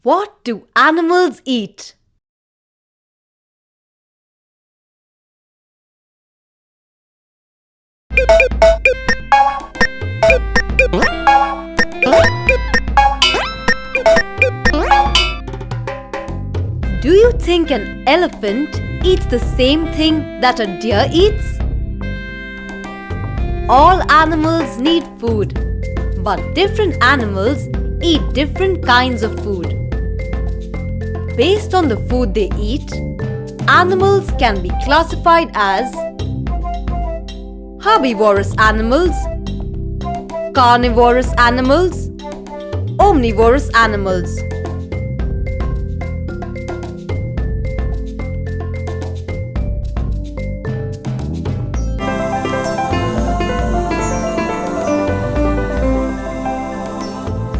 What do animals eat? Do you think an elephant eats the same thing that a deer eats? All animals need food, but different animals eat different kinds of food. Based on the food they eat, animals can be classified as herbivorous animals, carnivorous animals, omnivorous animals.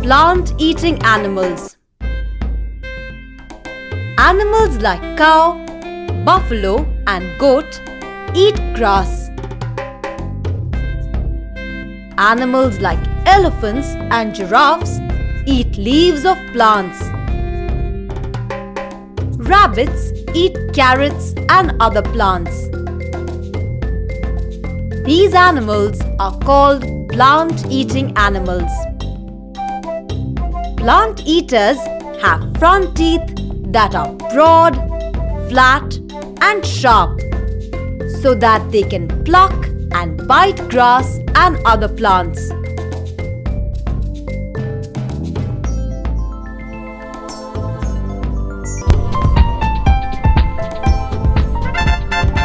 Plant-eating animals. Animals like cow, buffalo and goat eat grass. Animals like elephants and giraffes eat leaves of plants. Rabbits eat carrots and other plants. These animals are called plant-eating animals. Plant eaters have front teeth that are broad, flat and sharp so that they can pluck and bite grass and other plants.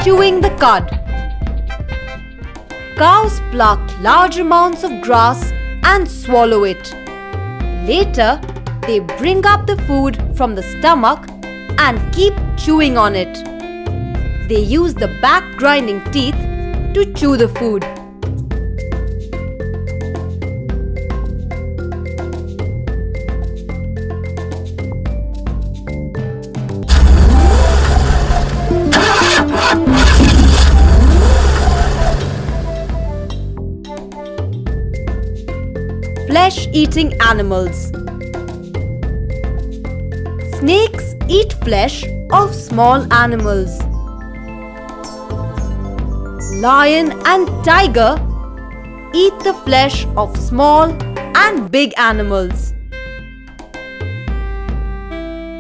Chewing the cud. Cows pluck large amounts of grass and swallow it. Later, they bring up the food from the stomach and keep chewing on it. They use the back grinding teeth to chew the food. Flesh-eating animals. Snakes eat flesh of small animals. Lion and tiger eat the flesh of small and big animals.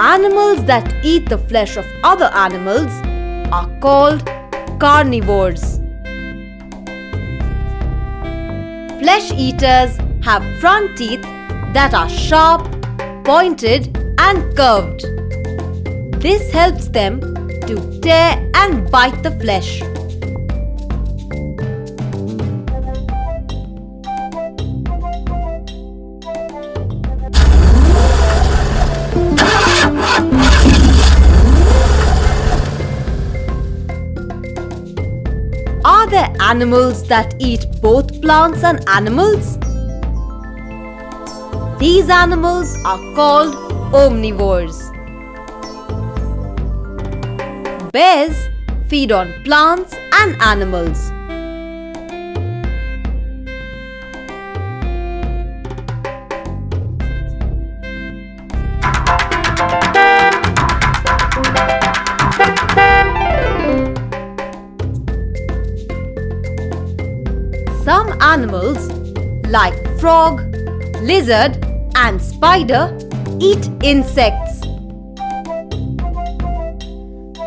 Animals that eat the flesh of other animals are called carnivores. Flesh eaters have front teeth that are sharp, pointed and curved. This helps them to tear and bite the flesh. Are there animals that eat both plants and animals? These animals are called omnivores. Bears feed on plants and animals. Some animals like frog, lizard and spider eat insects.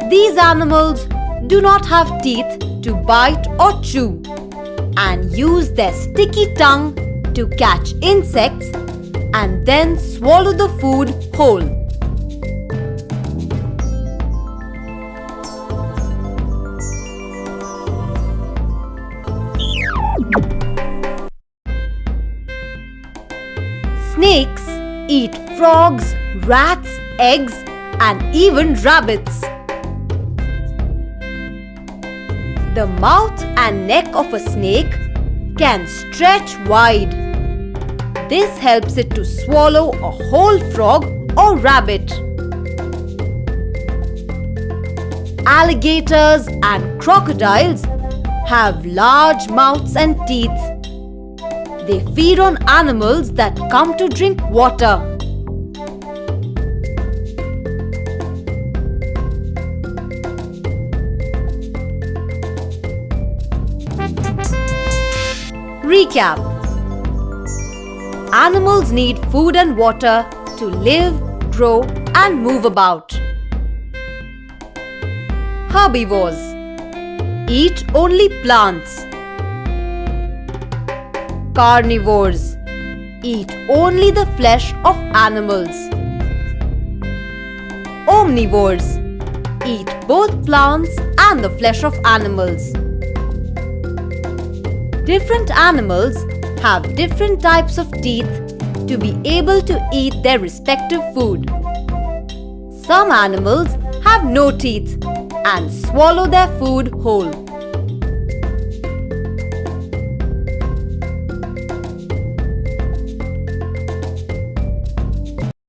These animals do not have teeth to bite or chew and use their sticky tongue to catch insects and then swallow the food whole. Snakes eat frogs, rats, eggs, and even rabbits. The mouth and neck of a snake can stretch wide. This helps it to swallow a whole frog or rabbit. Alligators and crocodiles have large mouths and teeth. They feed on animals that come to drink water. Recap. Animals need food and water to live, grow and move about. Herbivores eat only plants. Carnivores eat only the flesh of animals. Omnivores eat both plants and the flesh of animals. Different animals have different types of teeth to be able to eat their respective food. Some animals have no teeth and swallow their food whole.